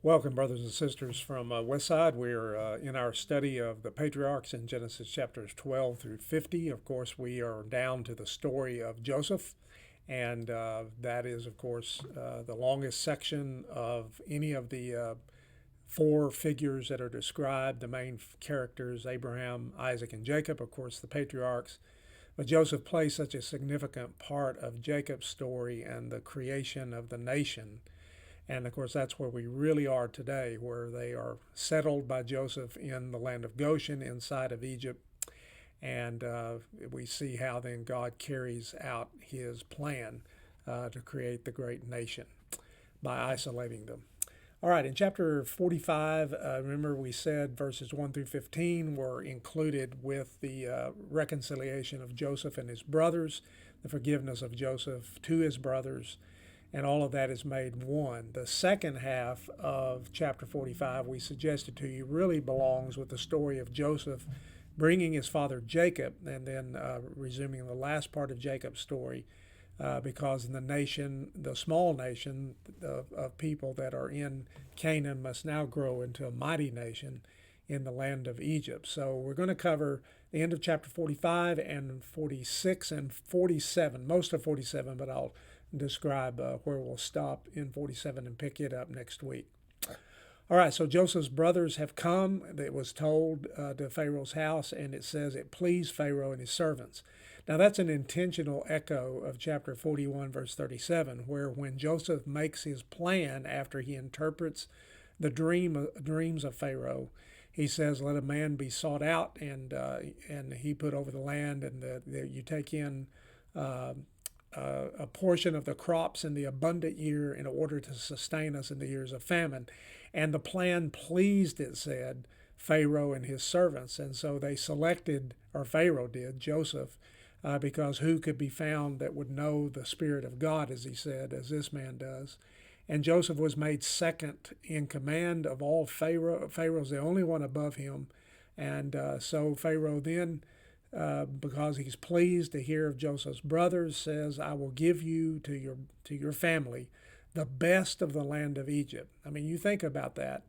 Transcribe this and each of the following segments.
Welcome, brothers and sisters from Westside. We're in our study of the patriarchs in Genesis chapters 12 through 50. Of course, we are down to the story of Joseph, and that is, of course, the longest section of any of the four figures that are described, the main characters, Abraham, Isaac, and Jacob, of course, the patriarchs. But Joseph plays such a significant part of Jacob's story and the creation of the nation. And of course, that's where we really are today, where they are settled by Joseph in the land of Goshen inside of Egypt. And we see how then God carries out his plan to create the great nation by isolating them. All right, in chapter 45, remember we said verses 1 through 15 were included with the reconciliation of Joseph and his brothers, the forgiveness of Joseph to his brothers, and all of that is made one. The second half of chapter 45, we suggested to you, really belongs with the story of Joseph bringing his father Jacob and then resuming the last part of Jacob's story because the nation, the small nation of people that are in Canaan must now grow into a mighty nation in the land of Egypt. So we're going to cover the end of chapter 45 and 46 and 47, most of 47, but I'll describe where we'll stop in 47 and pick it up next week. All right, so Joseph's brothers have come. It was told to Pharaoh's house, and it says it pleased Pharaoh and his servants. Now, that's an intentional echo of chapter 41, verse 37, where when Joseph makes his plan after he interprets the dreams of Pharaoh, he says, "Let a man be sought out, and he put over the land, and you take in a portion of the crops in the abundant year in order to sustain us in the years of famine." And the plan pleased, it said, Pharaoh and his servants. And so they selected, or Pharaoh did, Joseph, because who could be found that would know the Spirit of God, as he said, as this man does. And Joseph was made second in command of all Pharaoh. Pharaoh's the only one above him. And so Pharaoh then, because he's pleased to hear of Joseph's brothers, says, "I will give you to your family the best of the land of Egypt." I mean, you think about that.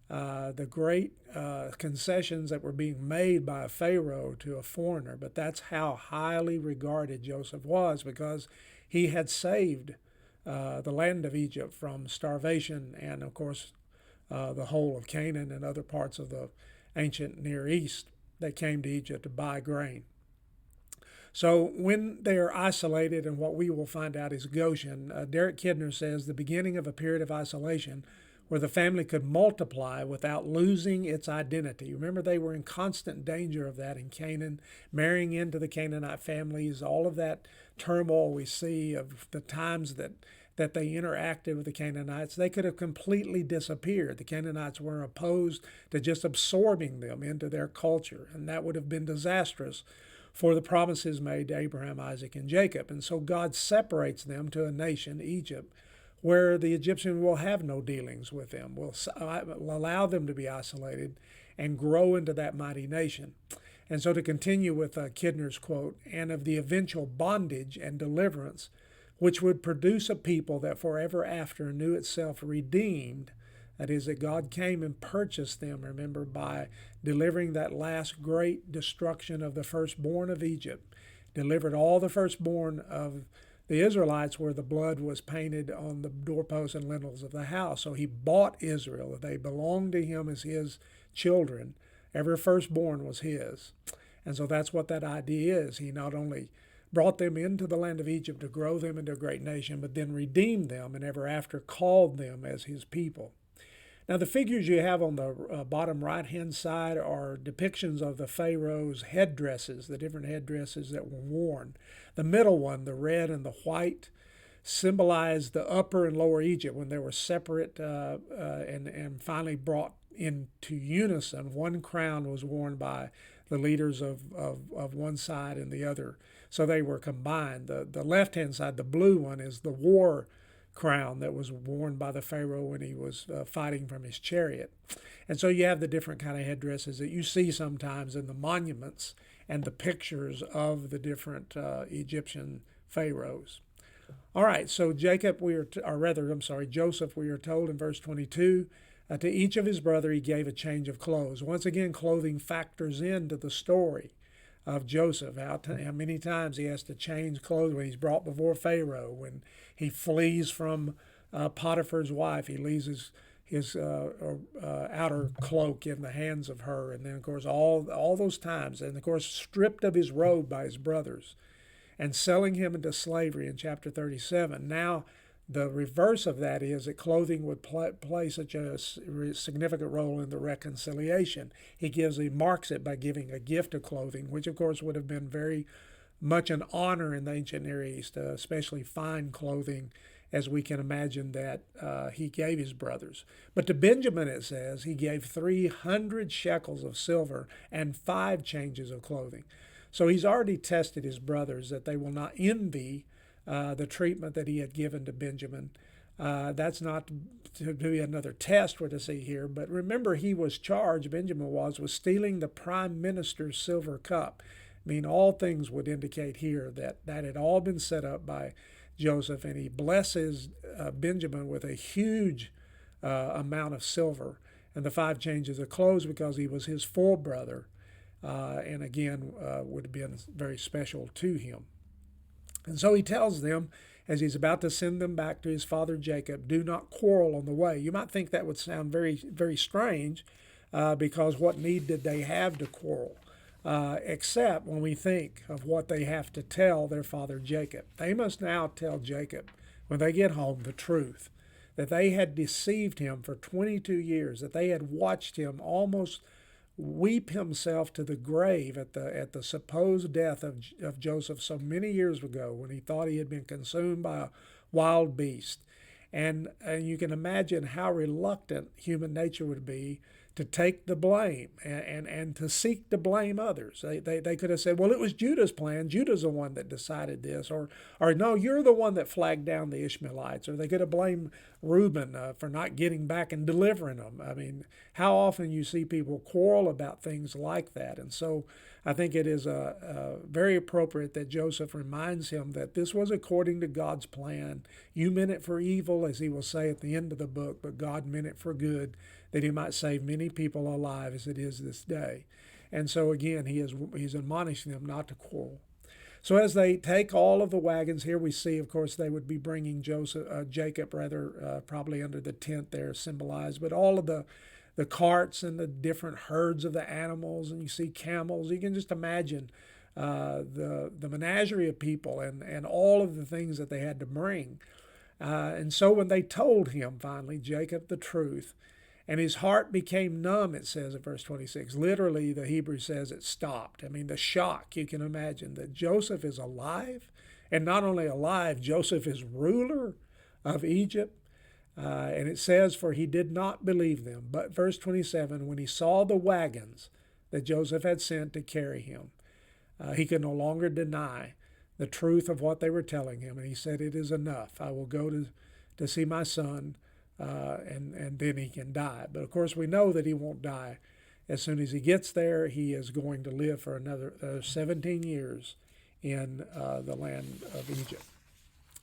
The great concessions that were being made by a Pharaoh to a foreigner, but that's how highly regarded Joseph was because he had saved the land of Egypt from starvation and, of course, the whole of Canaan and other parts of the ancient Near East that came to Egypt to buy grain. So when they are isolated, and what we will find out is Goshen, Derek Kidner says the beginning of a period of isolation where the family could multiply without losing its identity. Remember, they were in constant danger of that in Canaan, marrying into the Canaanite families, all of that turmoil we see of the times that they interacted with the Canaanites. They could have completely disappeared. The Canaanites were opposed to just absorbing them into their culture, and that would have been disastrous for the promises made to Abraham, Isaac, and Jacob. And so God separates them to a nation, Egypt, where the Egyptian will have no dealings with them, will allow them to be isolated and grow into that mighty nation. And so to continue with Kidner's quote, "and of the eventual bondage and deliverance, which would produce a people that forever after knew itself redeemed." That is, that God came and purchased them, remember, by delivering that last great destruction of the firstborn of Egypt, delivered all the firstborn of the Israelites where the blood was painted on the doorposts and lintels of the house. So he bought Israel. They belonged to him as his children. Every firstborn was his. And so that's what that idea is. He not only brought them into the land of Egypt to grow them into a great nation, but then redeemed them and ever after called them as his people. Now, the figures you have on the bottom right-hand side are depictions of the Pharaoh's headdresses, the different headdresses that were worn. The middle one, the red and the white, symbolized the upper and lower Egypt when they were separate and finally brought into unison. One crown was worn by the leaders of one side and the other. So they were combined. The left-hand side, the blue one, is the war crown that was worn by the Pharaoh when he was fighting from his chariot. And so you have the different kind of headdresses that you see sometimes in the monuments and the pictures of the different Egyptian pharaohs. All right, so Joseph, we are told in verse 22, To each of his brother he gave a change of clothes. Once again, clothing factors into the story of Joseph. How many times he has to change clothes when he's brought before Pharaoh, when he flees from Potiphar's wife. He leaves his outer cloak in the hands of her, and then of course all those times, and of course stripped of his robe by his brothers, and selling him into slavery in chapter 37. Now, the reverse of that is that clothing would play such a significant role in the reconciliation. He marks it by giving a gift of clothing, which of course would have been very much an honor in the ancient Near East, especially fine clothing, as we can imagine that he gave his brothers. But to Benjamin, it says, he gave 300 shekels of silver and 5 changes of clothing. So he's already tested his brothers that they will not envy the treatment that he had given to Benjamin. That's not to be another test we're to see here, but remember he was charged, Benjamin was with stealing the prime minister's silver cup. I mean, all things would indicate here that that had all been set up by Joseph, and he blesses Benjamin with a huge amount of silver and the 5 changes of clothes because he was his full brother, and again would have been very special to him. And so he tells them, as he's about to send them back to his father Jacob, do not quarrel on the way. You might think that would sound very, very strange because what need did they have to quarrel? Except when we think of what they have to tell their father Jacob. They must now tell Jacob, when they get home, the truth, that they had deceived him for 22 years, that they had watched him almost weep himself to the grave at the supposed death of Joseph so many years ago, when he thought he had been consumed by a wild beast. And you can imagine how reluctant human nature would be to take the blame and to seek to blame others. They could have said, well, it was Judah's plan. Judah's the one that decided this. Or no, you're the one that flagged down the Ishmaelites. Or they could have blamed Reuben for not getting back and delivering them. I mean, how often you see people quarrel about things like that. And so I think it is very appropriate that Joseph reminds him that this was according to God's plan. You meant it for evil, as he will say at the end of the book, but God meant it for good, that he might save many people alive as it is this day. And so again, he's admonishing them not to quarrel. So as they take all of the wagons, here we see, of course, they would be bringing Jacob, probably under the tent there symbolized, but all of the carts and the different herds of the animals, and you see camels. You can just imagine the menagerie of people and all of the things that they had to bring. And so when they told him, finally, Jacob, the truth, and his heart became numb, it says in verse 26. Literally, the Hebrew says it stopped. I mean, the shock, you can imagine that Joseph is alive, and not only alive, Joseph is ruler of Egypt. And it says, for he did not believe them. But verse 27, when he saw the wagons that Joseph had sent to carry him, he could no longer deny the truth of what they were telling him. And he said, it is enough. I will go to see my son, and then he can die. But of course, we know that he won't die. As soon as he gets there, he is going to live for another 17 years in the land of Egypt.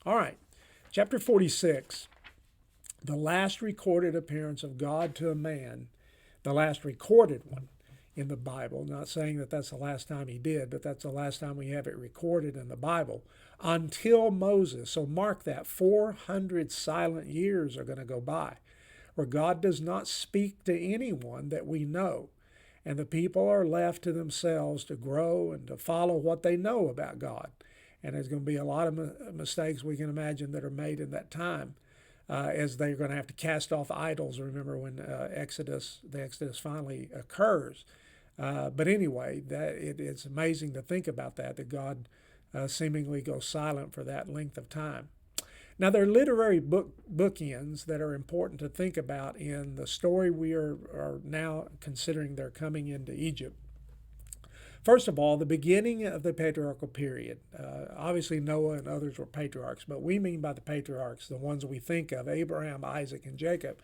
All right, chapter 46. The last recorded appearance of God to a man, the last recorded one in the Bible. Not saying that that's the last time he did, but that's the last time we have it recorded in the Bible. Until Moses. So mark that, 400 silent years are going to go by where God does not speak to anyone that we know. And the people are left to themselves to grow and to follow what they know about God. And there's going to be a lot of mistakes we can imagine that are made in that time. As they're going to have to cast off idols. Remember when the Exodus finally occurs. But anyway, it's amazing to think about that God seemingly goes silent for that length of time. Now, there are literary bookends that are important to think about in the story we are now considering their coming into Egypt. First of all, the beginning of the patriarchal period. Obviously, Noah and others were patriarchs, but we mean by the patriarchs the ones we think of, Abraham, Isaac, and Jacob,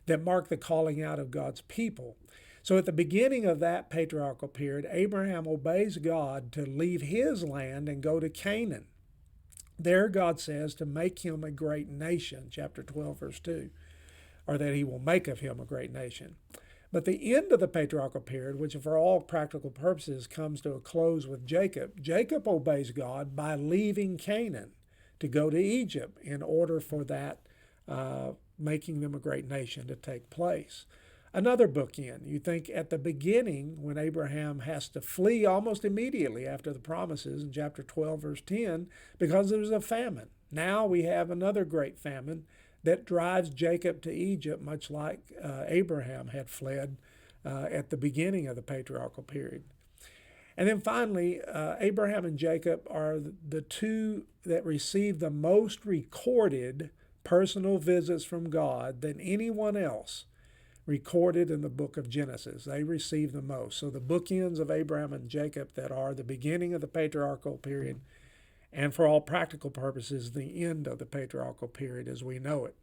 that mark the calling out of God's people. So at the beginning of that patriarchal period, Abraham obeys God to leave his land and go to Canaan. There, God says to make him a great nation, chapter 12, verse 2. or that he will make of him a great nation. But the end of the patriarchal period, which for all practical purposes comes to a close with Jacob, Jacob obeys God by leaving Canaan to go to Egypt in order for that making them a great nation to take place. Another bookend. You think at the beginning, when Abraham has to flee almost immediately after the promises in chapter 12, verse 10, because there was a famine. Now we have another great famine that drives Jacob to Egypt, much like Abraham had fled at the beginning of the patriarchal period. And then finally, Abraham and Jacob are the two that receive the most recorded personal visits from God than anyone else recorded in the book of Genesis. They receive the most. So the bookends of Abraham and Jacob that are the beginning of the patriarchal period, and for all practical purposes, the end of the patriarchal period as we know it.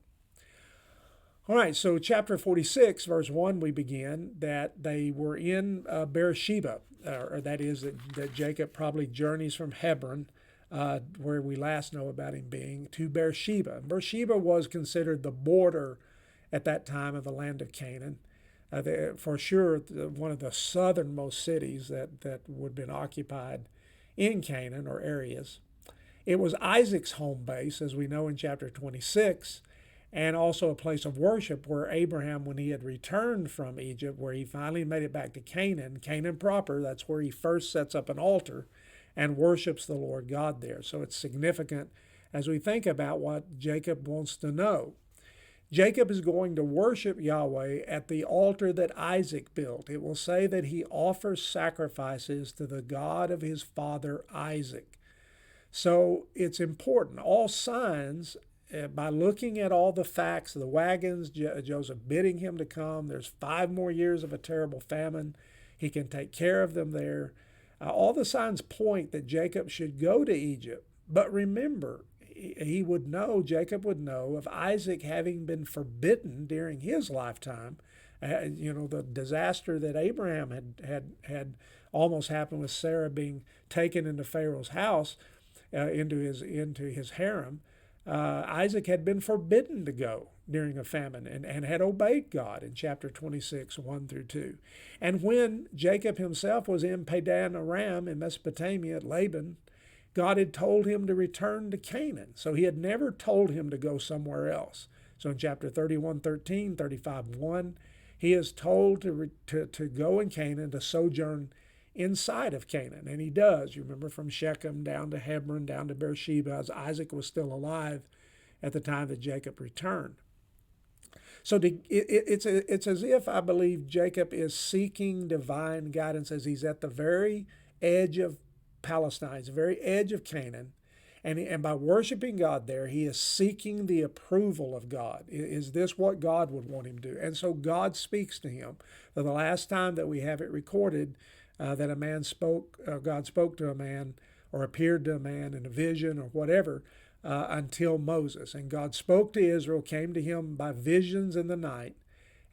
All right, so chapter 46, verse 1, we begin that they were in Beersheba, or that is, that Jacob probably journeys from Hebron, where we last know about him being, to Beersheba. Beersheba was considered the border at that time of the land of Canaan. For sure, one of the southernmost cities that would have been occupied in Canaan or areas. It was Isaac's home base, as we know in chapter 26, and also a place of worship where Abraham, when he had returned from Egypt, where he finally made it back to Canaan proper, that's where he first sets up an altar and worships the Lord God there. So it's significant as we think about what Jacob wants to know. Jacob is going to worship Yahweh at the altar that Isaac built. It will say that he offers sacrifices to the God of his father Isaac. So it's important. All signs, by looking at all the facts, the wagons, Joseph bidding him to come, there's 5 more years of a terrible famine. He can take care of them there. All the signs point that Jacob should go to Egypt. But remember, Jacob would know of Isaac having been forbidden during his lifetime. The disaster that Abraham had almost happened with Sarah being taken into Pharaoh's house, into his harem. Isaac had been forbidden to go during a famine and had obeyed God in chapter 26, 1 through 2. And when Jacob himself was in Padan Aram in Mesopotamia at Laban, God had told him to return to Canaan. So he had never told him to go somewhere else. So in chapter 31:13, 35:1, he is told to go in Canaan, to sojourn inside of Canaan. And he does. You remember, from Shechem down to Hebron, down to Beersheba, as Isaac was still alive at the time that Jacob returned. So it's as if, I believe, Jacob is seeking divine guidance as he's at the very edge of Palestine, the very edge of Canaan, and by worshiping God there, he is seeking the approval of God. Is this what God would want him to do? And so God speaks to him. For the last time that we have it recorded that God spoke to a man or appeared to a man in a vision or whatever until Moses. And God spoke to Israel, came to him by visions in the night,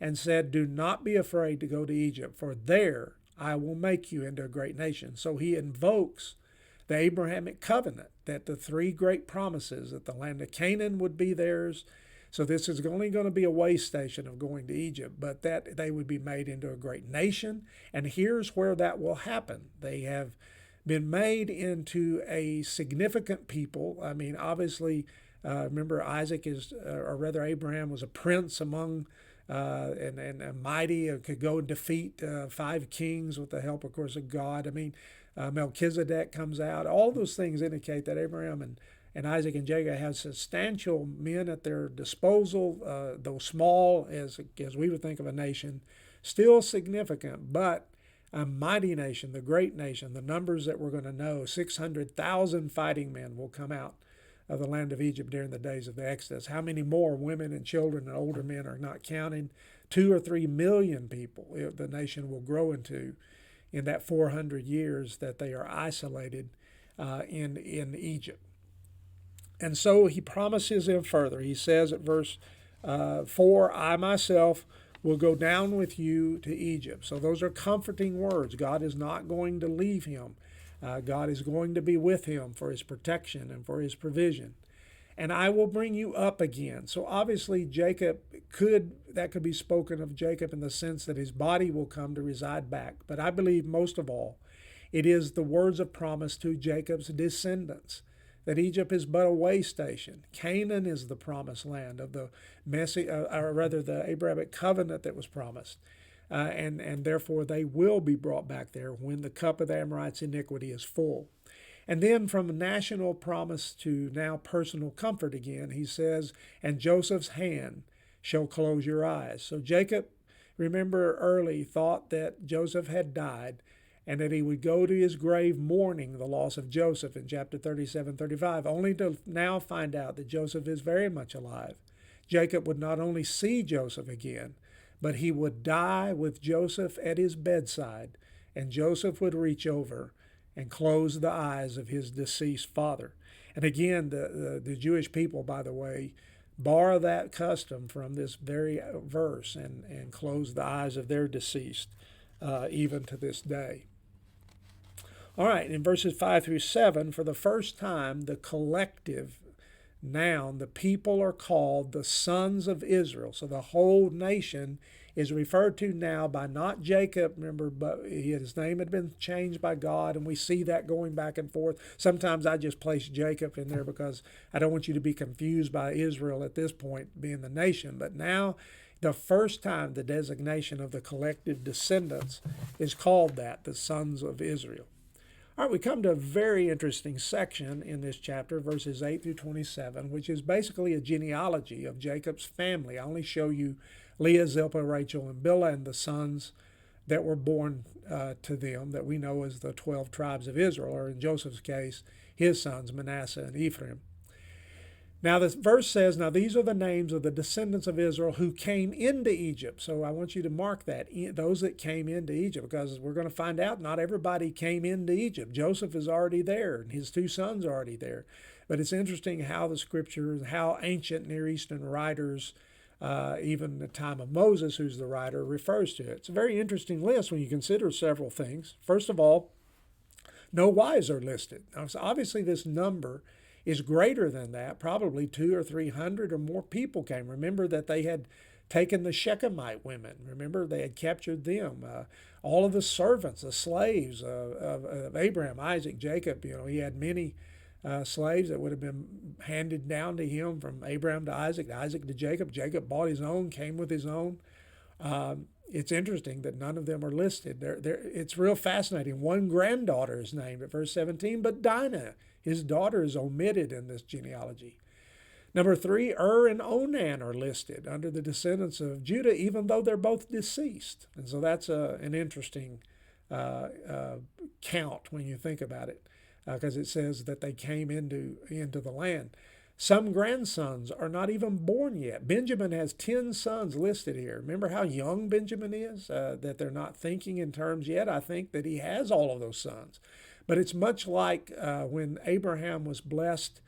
and said, "Do not be afraid to go to Egypt, for there I will make you into a great nation." So he invokes the Abrahamic covenant, that the 3 great promises, that the land of Canaan would be theirs. So this is only going to be a way station of going to Egypt, but that they would be made into a great nation. And here's where that will happen. They have been made into a significant people. I mean, obviously, remember Abraham was a prince among and a mighty, could go and defeat 5 kings with the help, of course, of God. I mean, Melchizedek comes out. All those things indicate that Abraham and Isaac and Jacob have substantial men at their disposal, though small as we would think of a nation, still significant, but a mighty nation, the great nation. The numbers that we're going to know, 600,000 fighting men will come out of the land of Egypt during the days of the Exodus. How many more women and children and older men are not counted? 2 or 3 million people the nation will grow into in that 400 years that they are isolated in Egypt. And so he promises him further. He says at verse 4, "I myself will go down with you to Egypt." So those are comforting words. God is not going to leave him. God is going to be with him for his protection and for his provision. and I will bring you up again. So obviously that could be spoken of Jacob in the sense that his body will come to reside back. But I believe most of all, it is the words of promise to Jacob's descendants, that Egypt is but a way station. Canaan is the promised land of the the Abrahamic covenant that was promised. And therefore they will be brought back there when the cup of the Amorites' iniquity is full. And then from national promise to now personal comfort again, he says, and Joseph's hand shall close your eyes. So Jacob, remember early, thought that Joseph had died and that he would go to his grave mourning the loss of Joseph in chapter 37, 35, only to now find out that Joseph is very much alive. Jacob would not only see Joseph again, but he would die with Joseph at his bedside, and Joseph would reach over and close the eyes of his deceased father. And again, the Jewish people, by the way, borrow that custom from this very verse and close the eyes of their deceased even to this day. All right, in verses 5 through 7, for the first time, the collective noun, the people are called the sons of Israel. So the whole nation is referred to now by not Jacob, remember, but his name had been changed by God, and we see that going back and forth. Sometimes I just place Jacob in there because I don't want you to be confused by Israel at this point being the nation. But now, the first time the designation of the collective descendants is called that, the sons of Israel. All right, we come to a very interesting section in this chapter, verses 8 through 27, which is basically a genealogy of Jacob's family. I only show you Leah, Zilpah, Rachel, and Bilhah, and the sons that were born to them that we know as the 12 tribes of Israel, or in Joseph's case, his sons, Manasseh and Ephraim. Now, this verse says, now these are the names of the descendants of Israel who came into Egypt. So I want you to mark that, those that came into Egypt, because we're going to find out not everybody came into Egypt. Joseph is already there, and his two sons are already there. But it's interesting how the scriptures, how ancient Near Eastern writers, even the time of Moses, who's the writer, refers to it. It's a very interesting list when you consider several things. First of all, no wives are listed. Now, so obviously this number is greater than that. Probably 200 or 300 or more people came. Remember that they had taken the Shechemite women. Remember, they had captured them. All of the servants, the slaves of Abraham, Isaac, Jacob, he had many slaves that would have been handed down to him from Abraham to Isaac to Jacob. Jacob bought his own, came with his own. It's interesting that none of them are listed. It's real fascinating. One granddaughter is named at verse 17, but Dinah, his daughter, is omitted in this genealogy. Number 3, and Onan are listed under the descendants of Judah, even though they're both deceased. And so that's an interesting count when you think about it, because it says that they came into the land. Some grandsons are not even born yet. Benjamin has 10 sons listed here. Remember how young Benjamin is, that they're not thinking in terms yet? I think that he has all of those sons. But it's much like when Abraham was blessed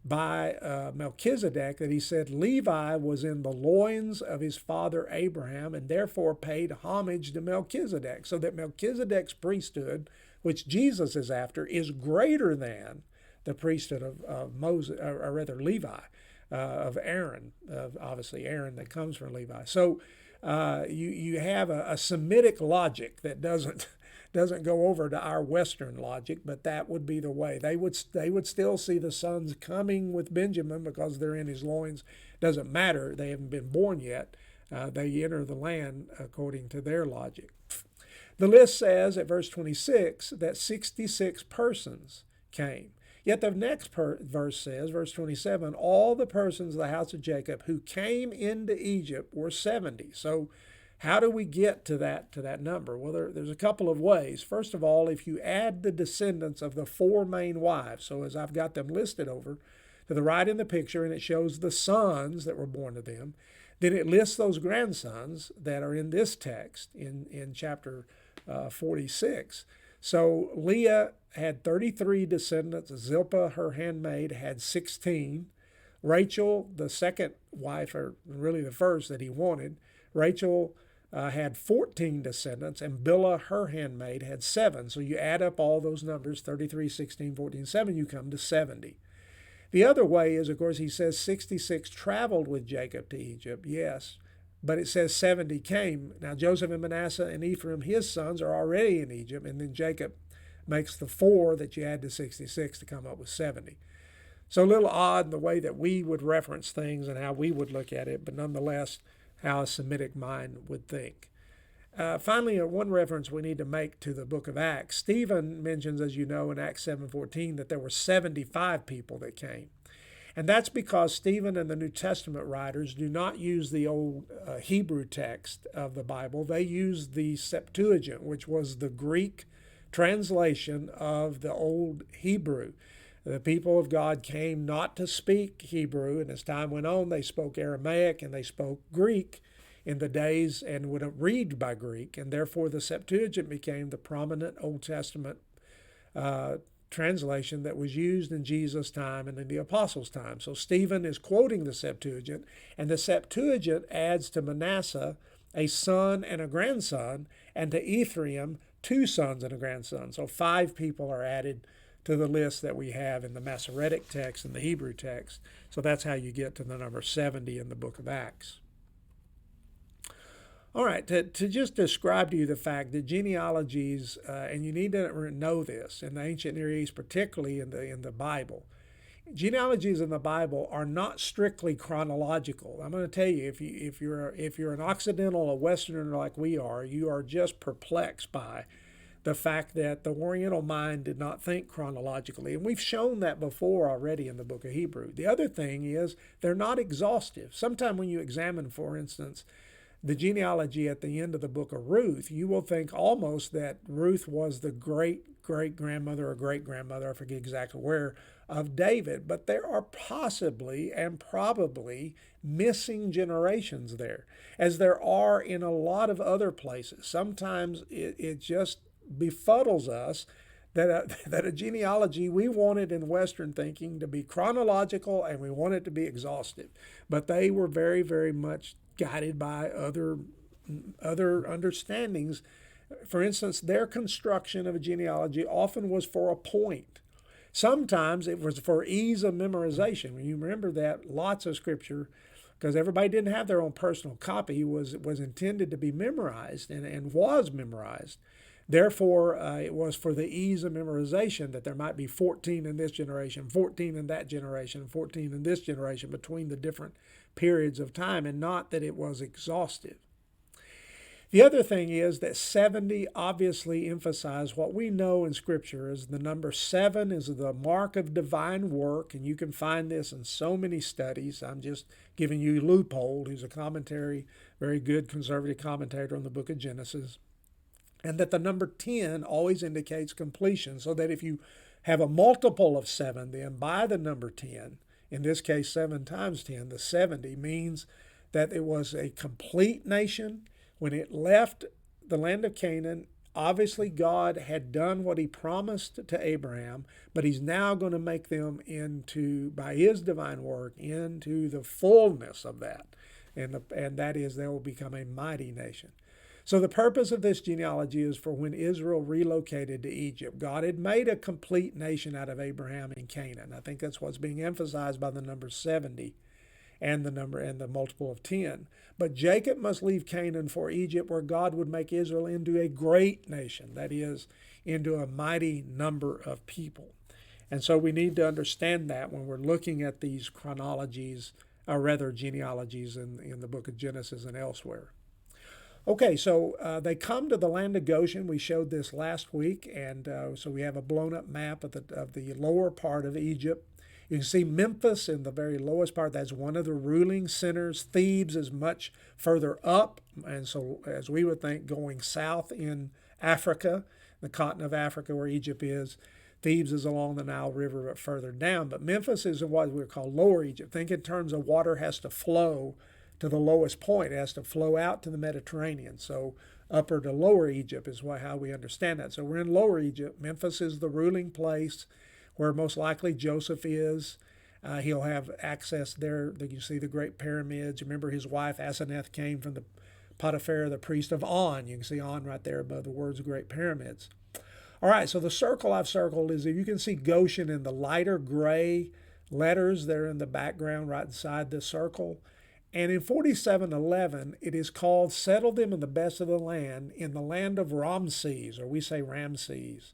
by Melchizedek, that he said Levi was in the loins of his father Abraham and therefore paid homage to Melchizedek, so that Melchizedek's priesthood, which Jesus is after, is greater than the priesthood of Moses, or rather Levi, of Aaron, obviously Aaron that comes from Levi. So you have a Semitic logic that doesn't go over to our Western logic, but that would be the way. They would still see the sons coming with Benjamin because they're in his loins. Doesn't matter, they haven't been born yet. They enter the land according to their logic. The list says at verse 26 that 66 persons came. Yet the next verse says, verse 27, all the persons of the house of Jacob who came into Egypt were 70. So how do we get to that number? Well, there's a couple of ways. First of all, if you add the descendants of the 4 main wives, so as I've got them listed over to the right in the picture, and it shows the sons that were born to them, then it lists those grandsons that are in this text in chapter 46. So Leah had 33 descendants. Zilpah, her handmaid, had 16. Rachel, the second wife, or really the first that he wanted, Rachel had 14 descendants, and Bilhah, her handmaid, had 7. So you add up all those numbers, 33, 16, 14, 7, you come to 70. The other way is, of course, he says 66 traveled with Jacob to Egypt, yes, but it says 70 came. Now, Joseph and Manasseh and Ephraim, his sons, are already in Egypt, and then Jacob makes the 4 that you add to 66 to come up with 70. So a little odd in the way that we would reference things and how we would look at it, but nonetheless, how a Semitic mind would think. Finally, one reference we need to make to the book of Acts. Stephen mentions, as you know, in Acts 7:14 that there were 75 people that came. And that's because Stephen and the New Testament writers do not use the old Hebrew text of the Bible. They use the Septuagint, which was the Greek translation of the old Hebrew. The people of God came not to speak Hebrew, and as time went on, they spoke Aramaic and they spoke Greek in the days and would read by Greek, and therefore the Septuagint became the prominent Old Testament translation that was used in Jesus' time and in the apostles' time. So Stephen is quoting the Septuagint, and the Septuagint adds to Manasseh a son and a grandson, and to Ephraim 2 sons and a grandson. So 5 people are added to the list that we have in the Masoretic text and the Hebrew text. So that's how you get to the number 70 in the book of Acts. All right, to just describe to you the fact that genealogies, and you need to know this in the ancient Near East, particularly in the Bible, genealogies in the Bible are not strictly chronological. I'm going to tell you, if you're an Occidental, a Westerner like we are, you are just perplexed by the fact that the Oriental mind did not think chronologically. And we've shown that before already in the book of Hebrew. The other thing is they're not exhaustive. Sometimes when you examine, for instance, the genealogy at the end of the book of Ruth, you will think almost that Ruth was the great-great-grandmother or great-grandmother, I forget exactly where, of David. But there are possibly and probably missing generations there, as there are in a lot of other places. Sometimes it just befuddles us that a genealogy, we want it in Western thinking to be chronological and we want it to be exhaustive. But they were very, very much guided by other understandings. For instance, their construction of a genealogy often was for a point. Sometimes it was for ease of memorization. When you remember that, lots of scripture, because everybody didn't have their own personal copy, was intended to be memorized and was memorized. Therefore, it was for the ease of memorization that there might be 14 in this generation, 14 in that generation, 14 in this generation between the different periods of time, and not that it was exhaustive. The other thing is that 70 obviously emphasize what we know in Scripture is the number 7 is the mark of divine work, and you can find this in so many studies. I'm just giving you Leupold, who's a commentary, very good conservative commentator on the book of Genesis. And that the number 10 always indicates completion, so that if you have a multiple of 7, then by the number 10, in this case 7 times 10, the 70 means that it was a complete nation. When it left the land of Canaan, obviously God had done what he promised to Abraham, but he's now going to make them into, by his divine work, into the fullness of that. And that is, they will become a mighty nation. So the purpose of this genealogy is for when Israel relocated to Egypt. God had made a complete nation out of Abraham and Canaan. I think that's what's being emphasized by the number 70 and the multiple of 10. But Jacob must leave Canaan for Egypt, where God would make Israel into a great nation, that is, into a mighty number of people. And so we need to understand that when we're looking at these chronologies, or rather genealogies in the book of Genesis and elsewhere. Okay, so they come to the land of Goshen. We showed this last week, and so we have a blown-up map of the lower part of Egypt. You can see Memphis in the very lowest part. That's one of the ruling centers. Thebes is much further up, and so as we would think, going south in Africa, the continent of Africa where Egypt is. Thebes is along the Nile River, but further down. But Memphis is in what we call Lower Egypt. Think in terms of water has to flow to the lowest point. It has to flow out to the Mediterranean. So Upper to Lower Egypt is how we understand that. So we're in Lower Egypt. Memphis is the ruling place where most likely Joseph is. He'll have access there. You see the Great Pyramids. Remember his wife Asenath came from the Potiphar, the priest of On. You can see On right there above the words Great Pyramids. All right, so the circle I've circled is, if you can see Goshen in the lighter gray letters that are in the background right inside the circle. And in 47:11, it is called, settle them in the best of the land, in the land of Ramses, or we say Ramses.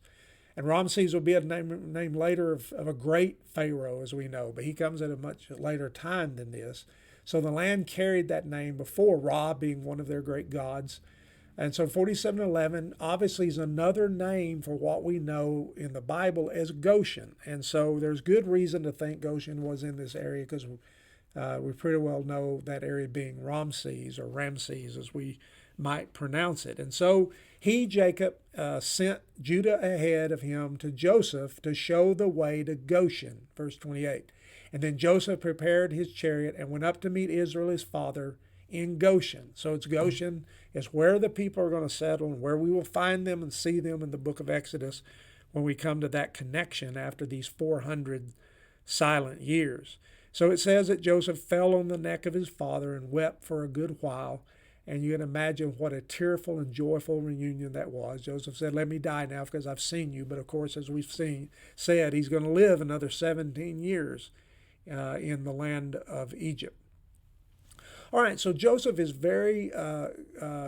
And Ramses will be a name later of a great pharaoh, as we know, but he comes at a much later time than this. So the land carried that name before, Ra being one of their great gods. And so 47:11 obviously is another name for what we know in the Bible as Goshen. And so there's good reason to think Goshen was in this area, because we pretty well know that area being Ramses, or Ramses as we might pronounce it. And so he, Jacob, sent Judah ahead of him to Joseph to show the way to Goshen, verse 28. And then Joseph prepared his chariot and went up to meet Israel his father in Goshen. So it's Goshen is where the people are going to settle, and where we will find them and see them in the book of Exodus when we come to that connection after these 400 silent years. So it says that Joseph fell on the neck of his father and wept for a good while. And you can imagine what a tearful and joyful reunion that was. Joseph said, let me die now because I've seen you. But of course, as we've said, he's going to live another 17 years in the land of Egypt. All right, so Joseph is very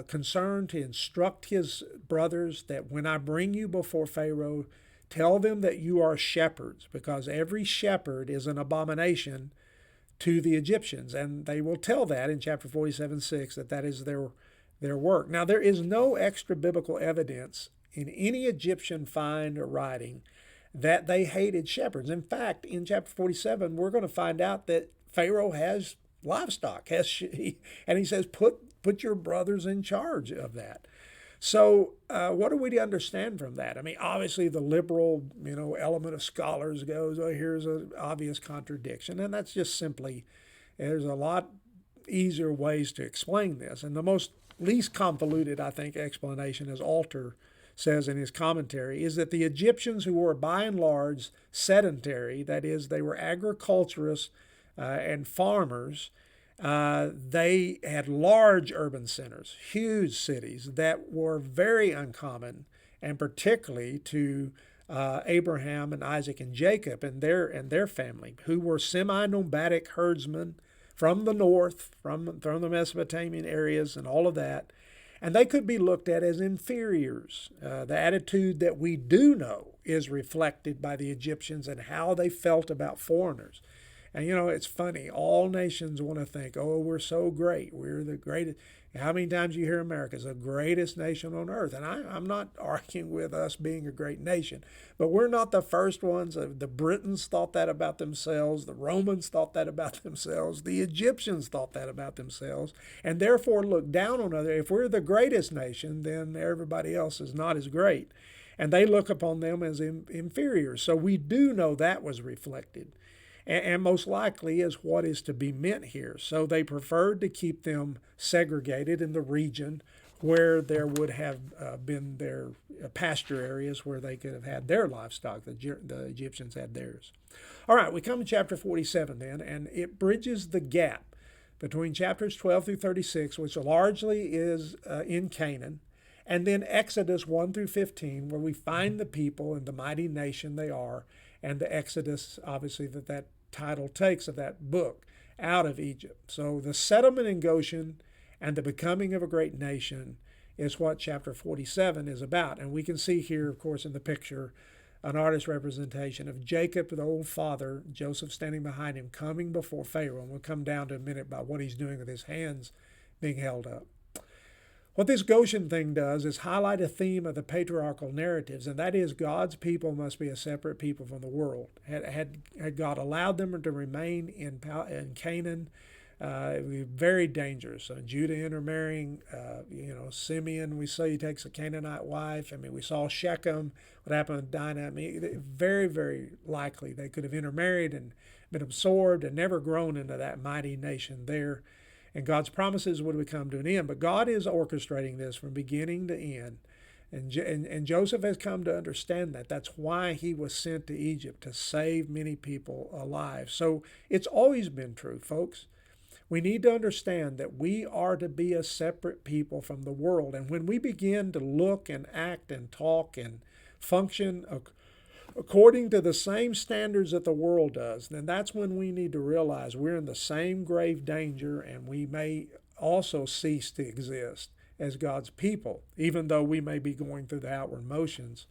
concerned to instruct his brothers that when I bring you before Pharaoh, tell them that you are shepherds, because every shepherd is an abomination to the Egyptians. And they will tell that in chapter 47:6, that is their work. Now, there is no extra biblical evidence in any Egyptian find or writing that they hated shepherds. In fact, in chapter 47, we're going to find out that Pharaoh has livestock, and he says, put your brothers in charge of that. So what do we understand from that? I mean, obviously the liberal, element of scholars goes, oh, here's an obvious contradiction. And that's just simply, there's a lot easier ways to explain this. And the least convoluted, I think, explanation, as Alter says in his commentary, is that the Egyptians, who were by and large sedentary, that is, they were agriculturists and farmers, they had large urban centers, huge cities that were very uncommon, and particularly to Abraham and Isaac and Jacob and their family, who were semi-nomadic herdsmen from the north, from the Mesopotamian areas and all of that. And they could be looked at as inferiors. The attitude that we do know is reflected by the Egyptians and how they felt about foreigners. And it's funny, all nations want to think, oh, we're so great, we're the greatest. How many times you hear America's the greatest nation on earth? And I'm not arguing with us being a great nation, but we're not the first ones. The Britons thought that about themselves. The Romans thought that about themselves. The Egyptians thought that about themselves, and therefore looked down on others. If we're the greatest nation, then everybody else is not as great. And they look upon them as inferior. So we do know that was reflected. And most likely is what is to be meant here. So they preferred to keep them segregated in the region where there would have been their pasture areas where they could have had their livestock. The Egyptians had theirs. All right, we come to chapter 47 then, and it bridges the gap between chapters 12 through 36, which largely is in Canaan, and then Exodus 1 through 15, where we find the people and the mighty nation they are, and the Exodus, obviously, that title takes of that book, out of Egypt. So the settlement in Goshen and the becoming of a great nation is what chapter 47 is about. And we can see here, of course, in the picture, an artist's representation of Jacob, the old father, Joseph standing behind him, coming before Pharaoh. And we'll come down to a minute about what he's doing with his hands being held up. What this Goshen thing does is highlight a theme of the patriarchal narratives, and that is God's people must be a separate people from the world. Had God allowed them to remain in Canaan, it would be very dangerous. So Judah intermarrying, Simeon, we see he takes a Canaanite wife. I mean, we saw Shechem, what happened with Dinah. I mean, very, very likely they could have intermarried and been absorbed and never grown into that mighty nation there. And God's promises would come to an end. But God is orchestrating this from beginning to end. And Joseph has come to understand that. That's why he was sent to Egypt, to save many people alive. So it's always been true, folks. We need to understand that we are to be a separate people from the world. And when we begin to look and act and talk and function according to the same standards that the world does, then that's when we need to realize we're in the same grave danger, and we may also cease to exist as God's people. Even though we may be going through the outward motions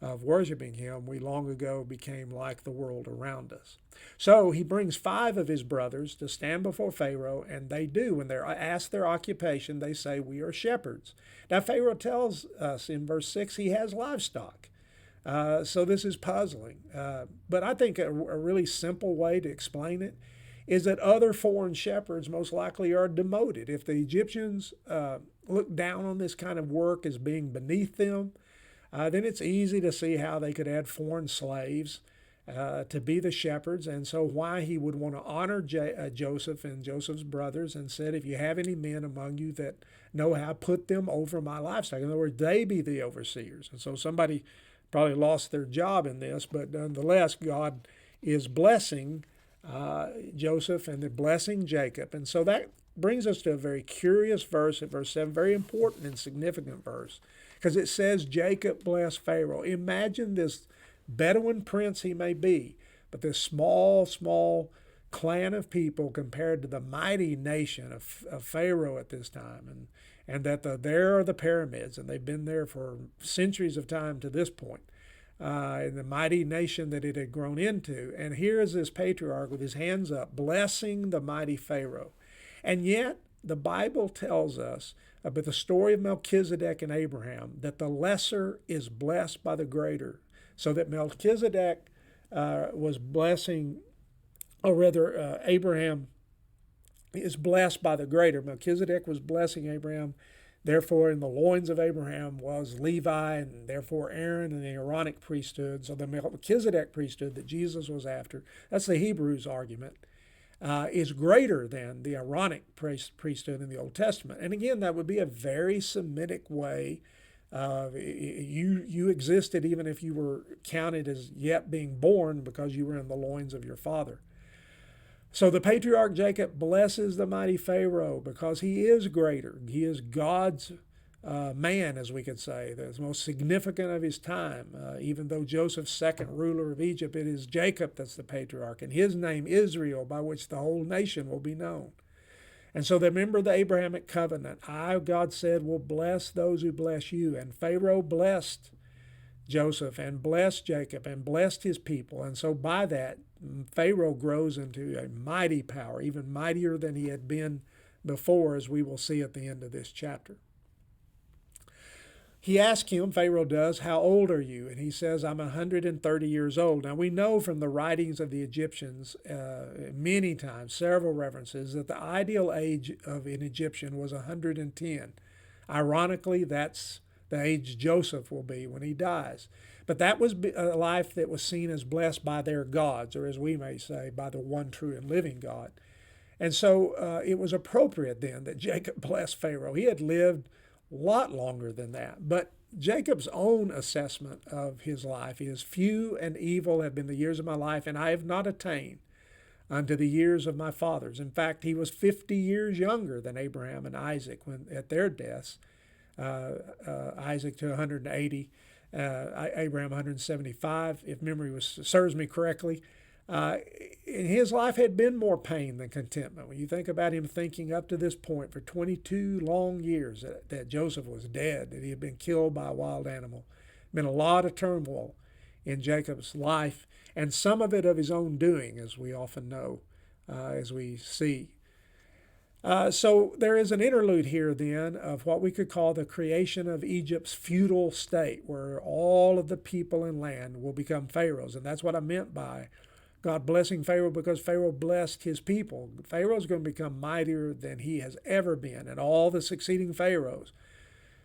of worshiping Him, we long ago became like the world around us. So he brings 5 of his brothers to stand before Pharaoh, and they do. When they're asked their occupation, they say, "We are shepherds." Now, Pharaoh tells us in verse 6 he has livestock. So this is puzzling. But I think a really simple way to explain it is that other foreign shepherds most likely are demoted. If the Egyptians look down on this kind of work as being beneath them, then it's easy to see how they could add foreign slaves to be the shepherds. And so why he would want to honor Joseph and Joseph's brothers, and said, if you have any men among you that know how, put them over my livestock. In other words, they be the overseers. And so somebody probably lost their job in this, but nonetheless, God is blessing Joseph, and they're blessing Jacob. And so that brings us to a very curious verse at verse 7, very important and significant verse, because it says Jacob blessed Pharaoh. Imagine this Bedouin prince he may be, but this small clan of people compared to the mighty nation of Pharaoh at this time, and that there are the pyramids, and they've been there for centuries of time to this point, and the mighty nation that it had grown into. And here is this patriarch with his hands up, blessing the mighty Pharaoh. And yet, the Bible tells us about the story of Melchizedek and Abraham, that the lesser is blessed by the greater. So that Melchizedek was blessing, or rather, Abraham is blessed by the greater. Melchizedek was blessing Abraham. Therefore, in the loins of Abraham was Levi, and therefore Aaron and the Aaronic priesthood. So the Melchizedek priesthood that Jesus was after, that's the Hebrews argument, is greater than the Aaronic priesthood in the Old Testament. And again, that would be a very Semitic way. You existed even if you were counted as yet being born, because you were in the loins of your father. So the patriarch Jacob blesses the mighty Pharaoh because he is greater. He is God's man, as we could say, the most significant of his time. Even though Joseph's second ruler of Egypt, it is Jacob that's the patriarch, and his name Israel, by which the whole nation will be known. And so they remember the Abrahamic covenant. I, God said, will bless those who bless you. And Pharaoh blessed Joseph and blessed Jacob and blessed his people. And so by that, Pharaoh grows into a mighty power, even mightier than he had been before, as we will see at the end of this chapter. He asks him, Pharaoh does, how old are you? And he says, I'm 130 years old. Now we know from the writings of the Egyptians many times, several references, that the ideal age of an Egyptian was 110. Ironically, that's the age Joseph will be when he dies. But that was a life that was seen as blessed by their gods, or as we may say, by the one true and living God. And so it was appropriate then that Jacob blessed Pharaoh. He had lived a lot longer than that. But Jacob's own assessment of his life is, few and evil have been the years of my life, and I have not attained unto the years of my fathers. In fact, he was 50 years younger than Abraham and Isaac when at their deaths. Isaac to 180, Abraham 175, if memory serves me correctly. His life had been more pain than contentment. When you think about him thinking up to this point for 22 long years that Joseph was dead, that he had been killed by a wild animal, been a lot of turmoil in Jacob's life, and some of it of his own doing, as we often know, as we see. So there is an interlude here then of what we could call the creation of Egypt's feudal state, where all of the people and land will become pharaohs. And that's what I meant by God blessing Pharaoh, because Pharaoh blessed his people. Pharaoh's going to become mightier than he has ever been, and all the succeeding pharaohs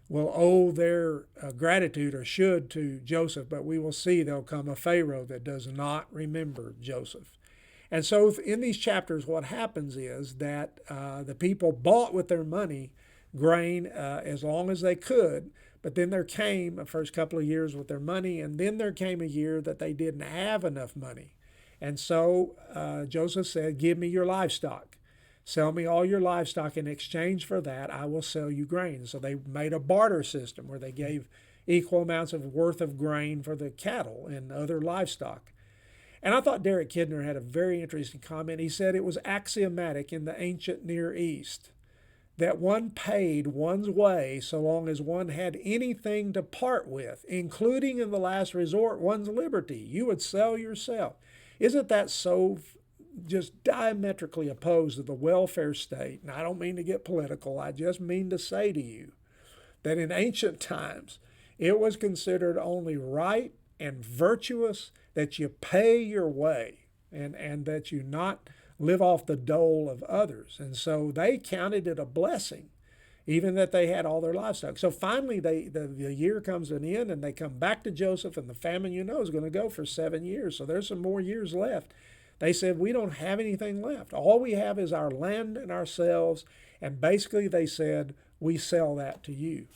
will owe their gratitude, or should, to Joseph. But we will see there'll come a Pharaoh that does not remember Joseph. And so in these chapters, what happens is that the people bought with their money grain as long as they could, but then there came a first couple of years with their money, and then there came a year that they didn't have enough money. And so Joseph said, give me your livestock. Sell me all your livestock. In exchange for that, I will sell you grain. So they made a barter system where they gave equal amounts of worth of grain for the cattle and other livestock. And I thought Derek Kidner had a very interesting comment. He said it was axiomatic in the ancient Near East that one paid one's way so long as one had anything to part with, including in the last resort one's liberty. You would sell yourself. Isn't that so just diametrically opposed to the welfare state? And I don't mean to get political. I just mean to say to you that in ancient times, it was considered only right and virtuous that you pay your way and that you not live off the dole of others. And so they counted it a blessing, even that they had all their livestock. So finally, the year comes to an end, and they come back to Joseph, and the famine, is going to go for 7 years. So there's some more years left. They said, we don't have anything left. All we have is our land and ourselves. And basically they said, we sell that to you.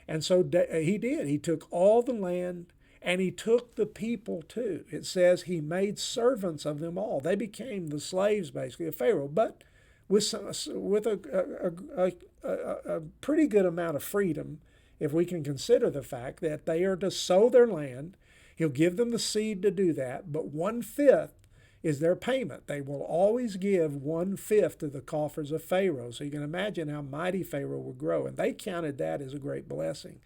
And so he did. He took all the land, and he took the people too. It says he made servants of them all. They became the slaves, basically, of Pharaoh, but with a pretty good amount of freedom, if we can consider the fact that they are to sow their land. He'll give them the seed to do that, but 1/5 is their payment. They will always give 1/5 to the coffers of Pharaoh. So you can imagine how mighty Pharaoh would grow. And they counted that as a great blessing.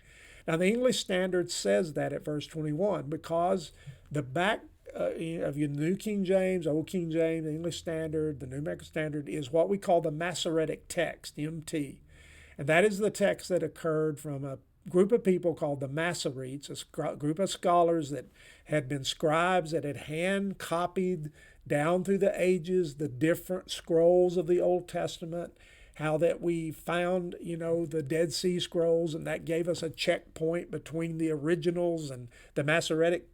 Now, the English Standard says that at verse 21 because the back of your New King James, Old King James, the English Standard, the New American Standard is what we call the Masoretic text, MT. And that is the text that occurred from a group of people called the Masoretes, a group of scholars that had been scribes that had hand copied down through the ages the different scrolls of the Old Testament. How that we found, the Dead Sea Scrolls, and that gave us a checkpoint between the originals and the Masoretic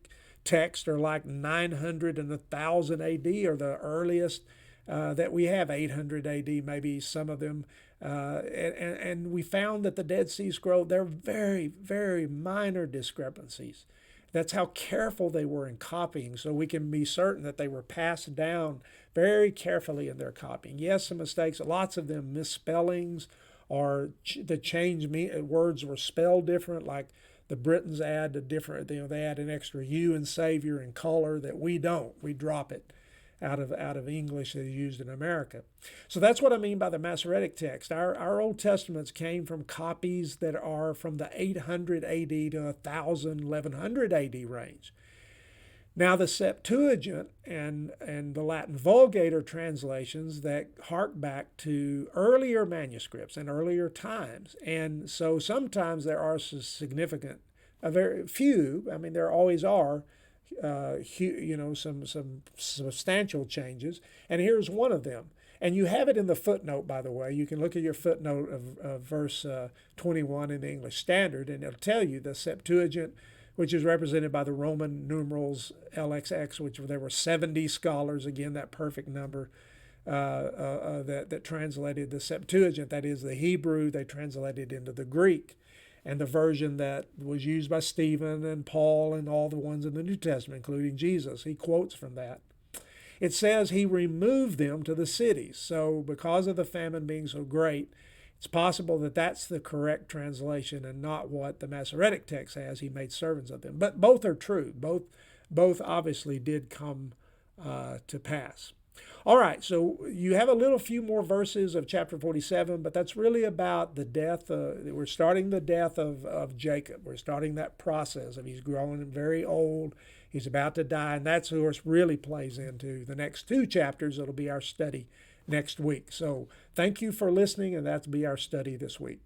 text are like 900 and 1000 AD are the earliest that we have, 800 AD, maybe some of them. And we found that the Dead Sea Scroll, they're very, very minor discrepancies. That's how careful they were in copying, so we can be certain that they were passed down very carefully in their copying. Yes, some mistakes, lots of them misspellings, or the change words were spelled different, like the Britons add a different, they add an extra U in Savior and color that we don't. We drop it out of English that is used in America. So that's what I mean by the Masoretic text. Our Old Testaments came from copies that are from the 800 AD to 1100 AD range. Now the Septuagint and the Latin Vulgate are translations that hark back to earlier manuscripts and earlier times. And so sometimes there are significant, a very few, there always are, some substantial changes, and here's one of them. And you have it in the footnote, by the way. You can look at your footnote of verse 21 in the English Standard, and it'll tell you the Septuagint, which is represented by the Roman numerals LXX, which there were 70 scholars, again, that perfect number, that translated the Septuagint, that is the Hebrew, they translated into the Greek. And the version that was used by Stephen and Paul and all the ones in the New Testament, including Jesus, he quotes from that. It says he removed them to the cities. So because of the famine being so great, it's possible that that's the correct translation and not what the Masoretic text has. He made servants of them. But both are true. Both obviously did come to pass. All right, so you have a few more verses of chapter 47, but that's really about the death. We're starting the death of Jacob. We're starting that process of he's growing very old. He's about to die, and that's, of course, really plays into the next 2 chapters. It'll be our study next week. So thank you for listening, and that'll be our study this week.